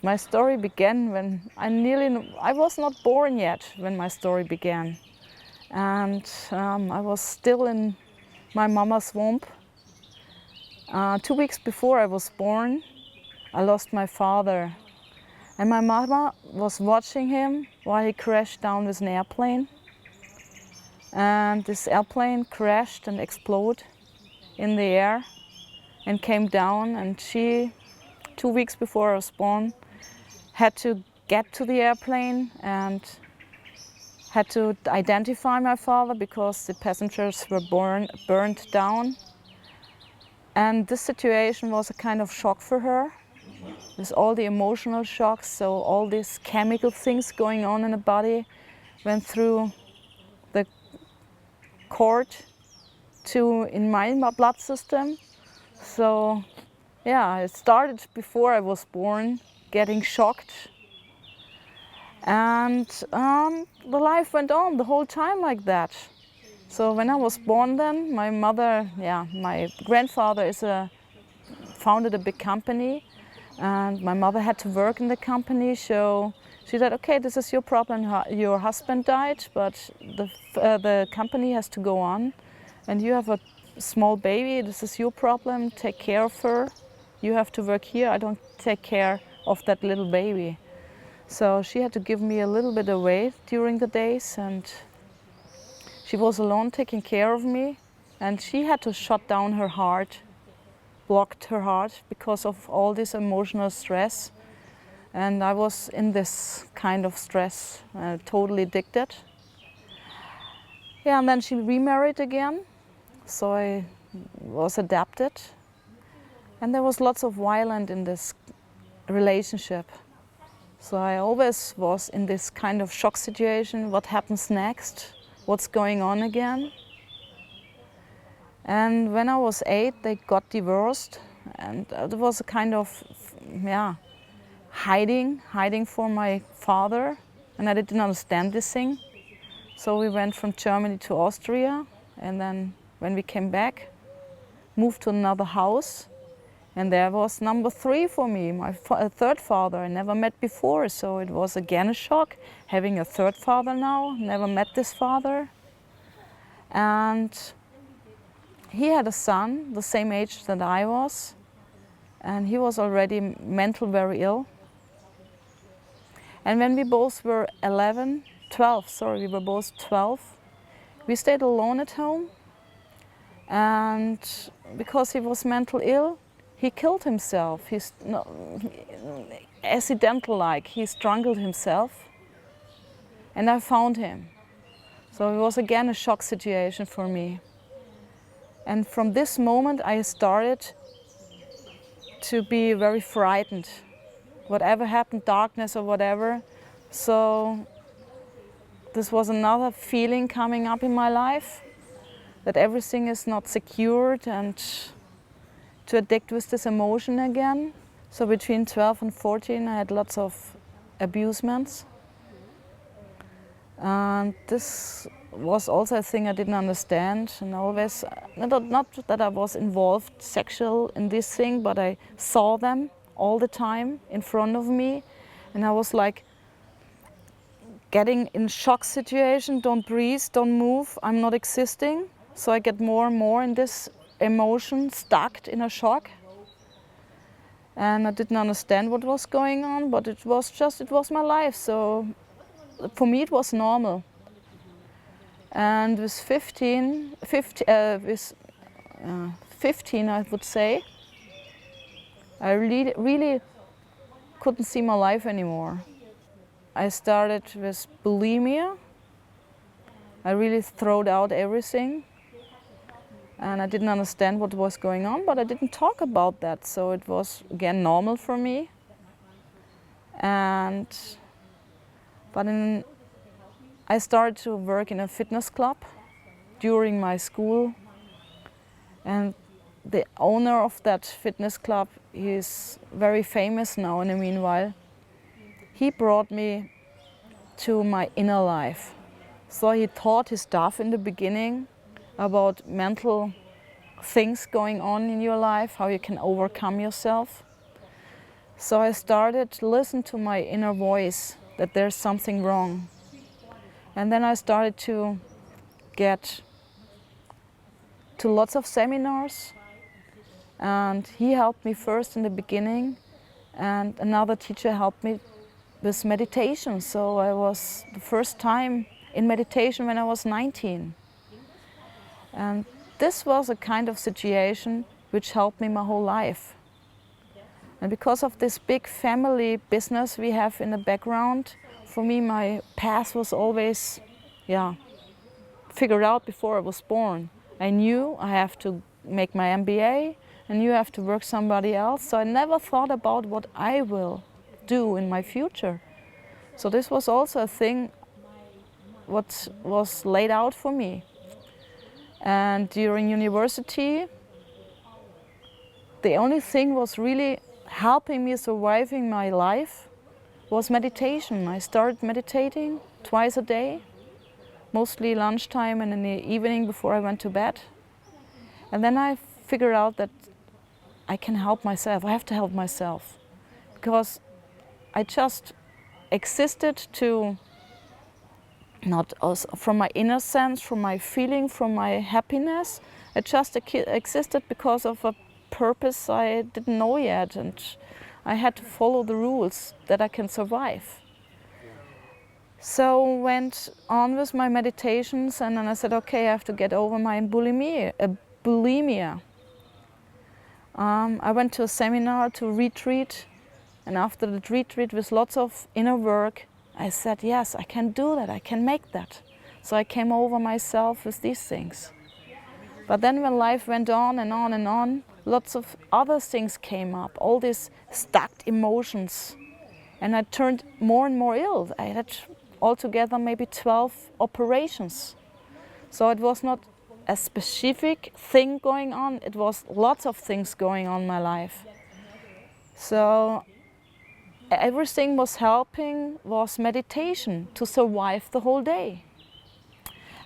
My story began when I was not born yet when my story began. And I was still in my mama's womb. 2 weeks before I was born, I lost my father. And my mama was watching him while he crashed down with an airplane. And this airplane crashed and exploded in the air and came down. And she, 2 weeks before I was born, had to get to the airplane and had to identify my father because the passengers were burned down. And this situation was a kind of shock for her, with all the emotional shocks. So all these chemical things going on in the body went through the cord in my blood system. So yeah, it started before I was born, getting shocked. And the life went on the whole time like that. So when I was born then, my grandfather founded a big company, and my mother had to work in the company. So she said, okay, this is your problem, your husband died, but the company has to go on. And you have a small baby, this is your problem, take care of her. You have to work here, I don't take care of that little baby. So she had to give me a little bit away during the days, and she was alone taking care of me, and she had to shut down her heart, blocked her heart because of all this emotional stress. And I was in this kind of stress, totally addicted. Yeah, and then she remarried again, so I was adapted. And there was lots of violence in this relationship. So I always was in this kind of shock situation. What happens next? What's going on again? And when I was 8, they got divorced. And it was a kind of, hiding from my father. And I didn't understand this thing. So we went from Germany to Austria. And then when we came back, moved to another house. And there was number 3 for me, my third father I never met before. So it was again a shock, having a third father now, never met this father. And he had a son, the same age that I was. And he was already mentally very ill. And when we both were 12, we were both 12. We stayed alone at home. And because he was mentally ill, he killed himself. He's accidental-like. He strangled himself, and I found him. So it was again a shock situation for me. And from this moment, I started to be very frightened. Whatever happened, darkness or whatever. So this was another feeling coming up in my life, that everything is not secured, and to addict with this emotion again. So between 12 and 14 I had lots of abusements. And this was also a thing I didn't understand. And always, not that I was involved sexual in this thing, but I saw them all the time in front of me. And I was like getting in shock situation, don't breathe, don't move, I'm not existing. So I get more and more in this emotion, stuck in a shock. And I didn't understand what was going on, but it was my life. So for me it was normal. And with 15 I would say, I really couldn't see my life anymore. I started with bulimia. I really threw out everything. And I didn't understand what was going on, but I didn't talk about that. So it was, again, normal for me. I started to work in a fitness club during my school. And the owner of that fitness club, he's very famous now in the meanwhile. He brought me to my inner life. So he taught his staff in the beginning about mental things going on in your life, how you can overcome yourself. So I started to listen to my inner voice that there's something wrong. And then I started to get to lots of seminars, and he helped me first in the beginning, and another teacher helped me with meditation. So I was the first time in meditation when I was 19. And this was a kind of situation which helped me my whole life. And because of this big family business we have in the background, for me my path was always figured out before I was born. I knew I have to make my MBA, and you have to work somebody else. So I never thought about what I will do in my future. So this was also a thing what was laid out for me. And during university, the only thing was really helping me surviving my life was meditation. I started meditating twice a day, mostly lunchtime and in the evening before I went to bed. And then I figured out that I can help myself. I have to help myself, because I just existed to, not from my inner sense, from my feeling, from my happiness. I just existed because of a purpose I didn't know yet, and I had to follow the rules that I can survive. So went on with my meditations, and then I said, okay, I have to get over my bulimia. I went to a seminar, to a retreat, and after the retreat with lots of inner work, I said, yes, I can do that, I can make that. So I came over myself with these things. But then when life went on and on and on, lots of other things came up, all these stuck emotions. And I turned more and more ill. I had altogether maybe 12 operations. So it was not a specific thing going on, it was lots of things going on in my life. So everything was helping was meditation to survive the whole day.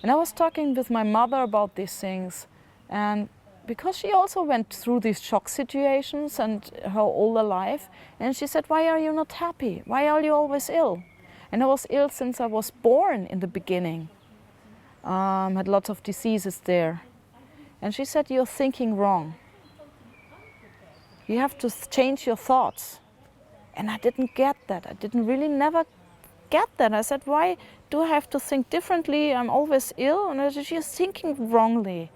And I was talking with my mother about these things, and because she also went through these shock situations and her older life, and she said, why are you not happy? Why are you always ill? And I was ill since I was born in the beginning. Had lots of diseases there. And she said, you're thinking wrong. You have to change your thoughts. And I didn't get that. I didn't really never get that. I said, why do I have to think differently? I'm always ill. And I said, you're thinking wrongly.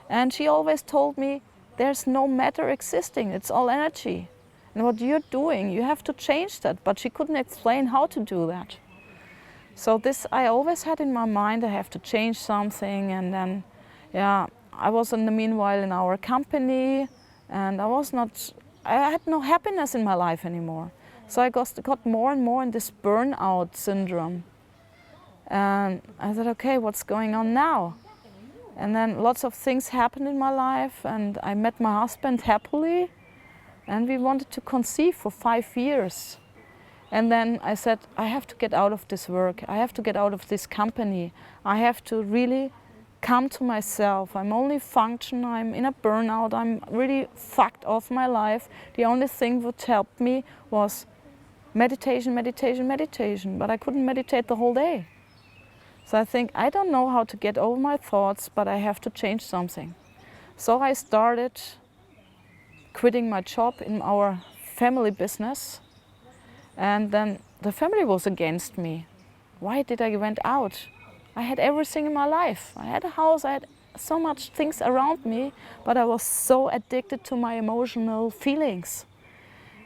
And she always told me, there's no matter existing, it's all energy. And what you're doing, you have to change that. But she couldn't explain how to do that. So this I always had in my mind, I have to change something. And then, I was in the meanwhile in our company, and I had no happiness in my life anymore. So I got more and more in this burnout syndrome. And I said, okay, what's going on now? And then lots of things happened in my life, and I met my husband happily, and we wanted to conceive for 5 years. And then I said, I have to get out of this work. I have to get out of this company. I have to really come to myself. I'm only function. I'm in a burnout. I'm really fucked off my life. The only thing that helped me was meditation, meditation, meditation. But I couldn't meditate the whole day. So I think, I don't know how to get over my thoughts, but I have to change something. So I started quitting my job in our family business. And then the family was against me. Why did I went out? I had everything in my life. I had a house, I had so much things around me, but I was so addicted to my emotional feelings.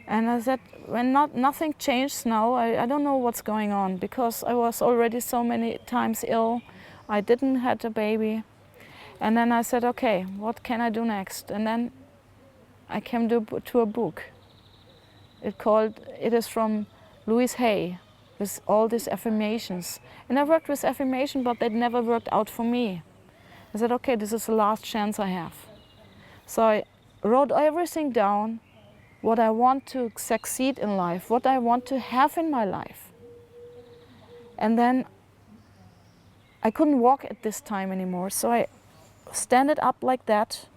And I said, when nothing changed now, I don't know what's going on, because I was already so many times ill. I didn't have a baby. And then I said, okay, what can I do next? And then I came to a book. It is from Louise Hay, with all these affirmations. And I worked with affirmation, but they never worked out for me. I said, okay, this is the last chance I have. So I wrote everything down, what I want to succeed in life, what I want to have in my life. And then I couldn't walk at this time anymore, so I stand it up like that,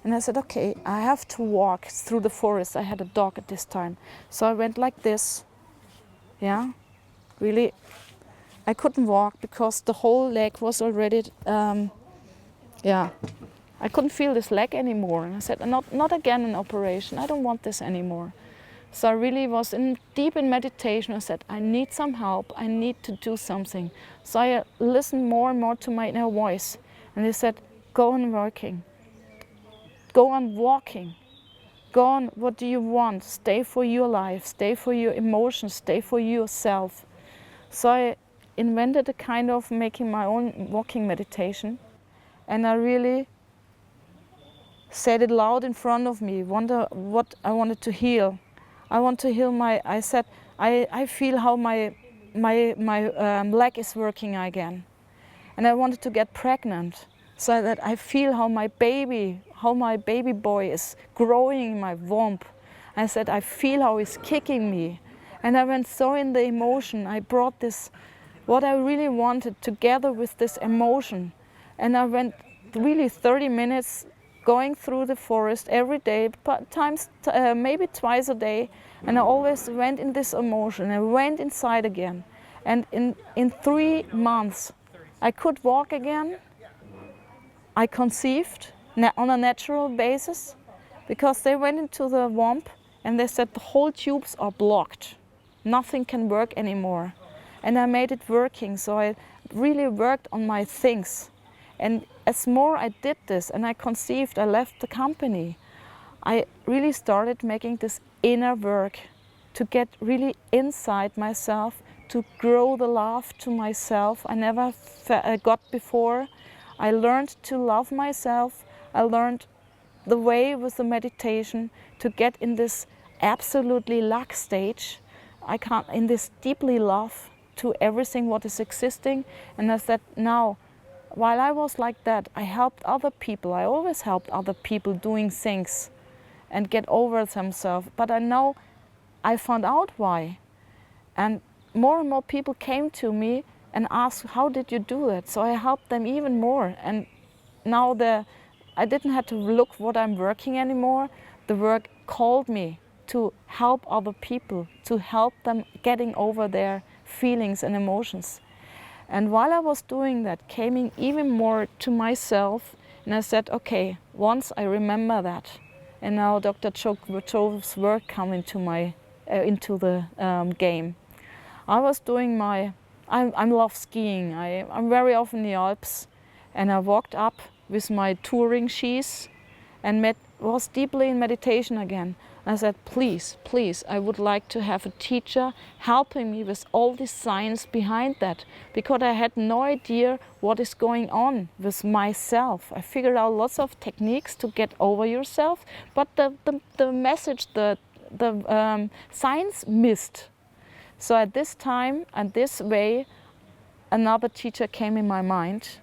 And I said, okay, I have to walk through the forest. I had a dog at this time. So I went like this, yeah, really. I couldn't walk because the whole leg was already, yeah, I couldn't feel this leg anymore. And I said, not again an operation. I don't want this anymore. So I really was deep in meditation. I said, I need some help. I need to do something. So I listened more and more to my inner voice. And they said, go on working. Go on walking. Go on, what do you want? Stay for your life. Stay for your emotions. Stay for yourself. So I invented a kind of making my own walking meditation. And I really said it loud in front of me, wonder what I wanted to heal. I want to heal I said, I feel how my leg is working again. And I wanted to get pregnant so that I feel how my baby boy is growing in my womb. I said, I feel how he's kicking me. And I went so in the emotion. I brought this, what I really wanted together with this emotion. And I went really 30 minutes going through the forest every day, maybe twice a day, and I always went in this emotion. I went inside again, and in 3 months, I could walk again. I conceived on a natural basis, because they went into the womb and they said the whole tubes are blocked, nothing can work anymore, and I made it working. So I really worked on my things. And as more I did this and I conceived, I left the company, I really started making this inner work to get really inside myself, to grow the love to myself I never got before. I learned to love myself. I learned the way with the meditation to get in this absolutely luck stage. In this deeply love to everything what is existing. And I said, now, while I was like that, I helped other people. I always helped other people doing things and get over themselves. But I know I found out why. And more people came to me and asked, how did you do that? So I helped them even more. And now I didn't have to look what I'm working anymore. The work called me to help other people, to help them getting over their feelings and emotions. And while I was doing that, came even more to myself, and I said, okay, once I remember that, and now Dr. Joe's work come into the game. I was doing I love skiing. I'm very often in the Alps, and I walked up with my touring shoes and was deeply in meditation again. I said, please, I would like to have a teacher helping me with all the science behind that, because I had no idea what is going on with myself. I figured out lots of techniques to get over yourself, but the message, the science missed. So at this time and this way, another teacher came in my mind,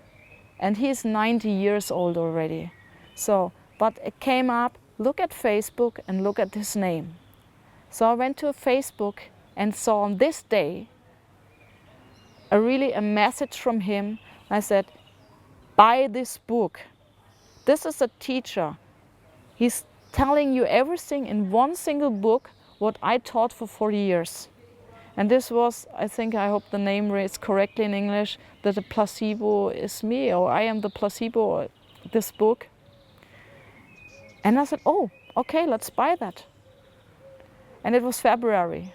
and he's 90 years old already. But it came up, look at Facebook and look at his name. So I went to Facebook and saw on this day a message from him. I said, buy this book. This is a teacher. He's telling you everything in one single book, what I taught for 40 years. And this was, I hope the name is correctly in English, that the placebo is me, or I am the placebo, this book. And I said, oh, okay, let's buy that. And it was February.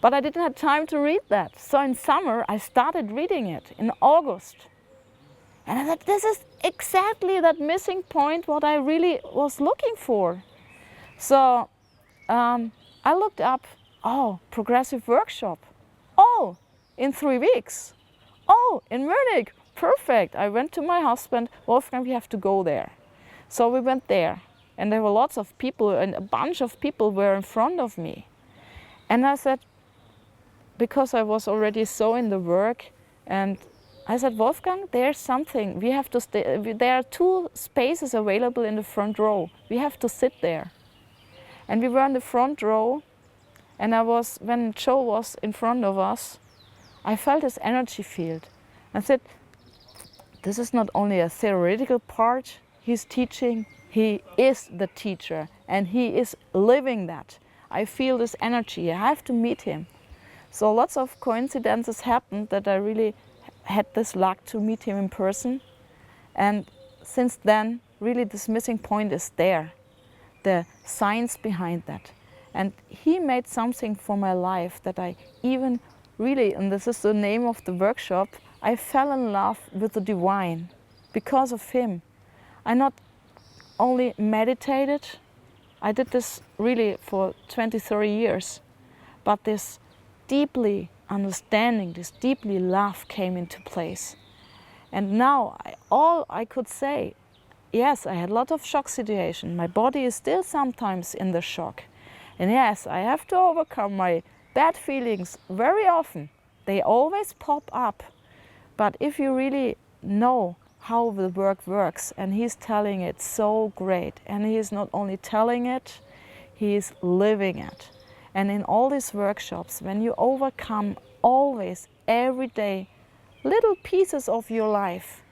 But I didn't have time to read that. So in summer, I started reading it in August. And I thought, this is exactly that missing point what I really was looking for. So I looked up, progressive workshop. Oh, in 3 weeks. Oh, in Munich, perfect. I went to my husband, Wolfgang, we have to go there. So we went there. And there were lots of people, and a bunch of people were in front of me. And I said, because I was already so in the work, and I said, Wolfgang, there's something. We have to stay. There are 2 spaces available in the front row. We have to sit there. And we were in the front row, and when Joe was in front of us, I felt his energy field. I said, this is not only a theoretical part he's teaching, He is the teacher and he is living that. I feel this energy, I have to meet him. So lots of coincidences happened that I really had this luck to meet him in person. And since then, really this missing point is there, the science behind that. And he made something for my life that I even really, and this is the name of the workshop, I fell in love with the divine because of him. I not only meditated, I did this really for 20, 30 years, but this deeply understanding, this deeply love came into place. And now all I could say, yes, I had a lot of shock situation. My body is still sometimes in the shock. And yes, I have to overcome my bad feelings very often. They always pop up. But if you really know how the work works, and he's telling it so great, and he is not only telling it, he is living it. And in all these workshops, when you overcome always, every day, little pieces of your life,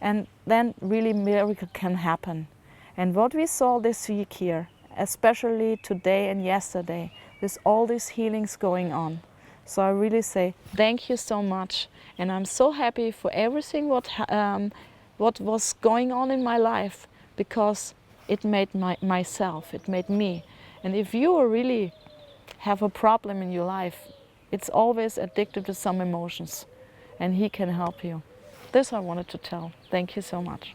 and then really miracle can happen. And what we saw this week here, especially today and yesterday, with all these healings going on. So I really say thank you so much, and I'm so happy for everything what was going on in my life, because it made myself, it made me. And if you really have a problem in your life, it's always addicted to some emotions, and he can help you. This I wanted to tell. Thank you so much.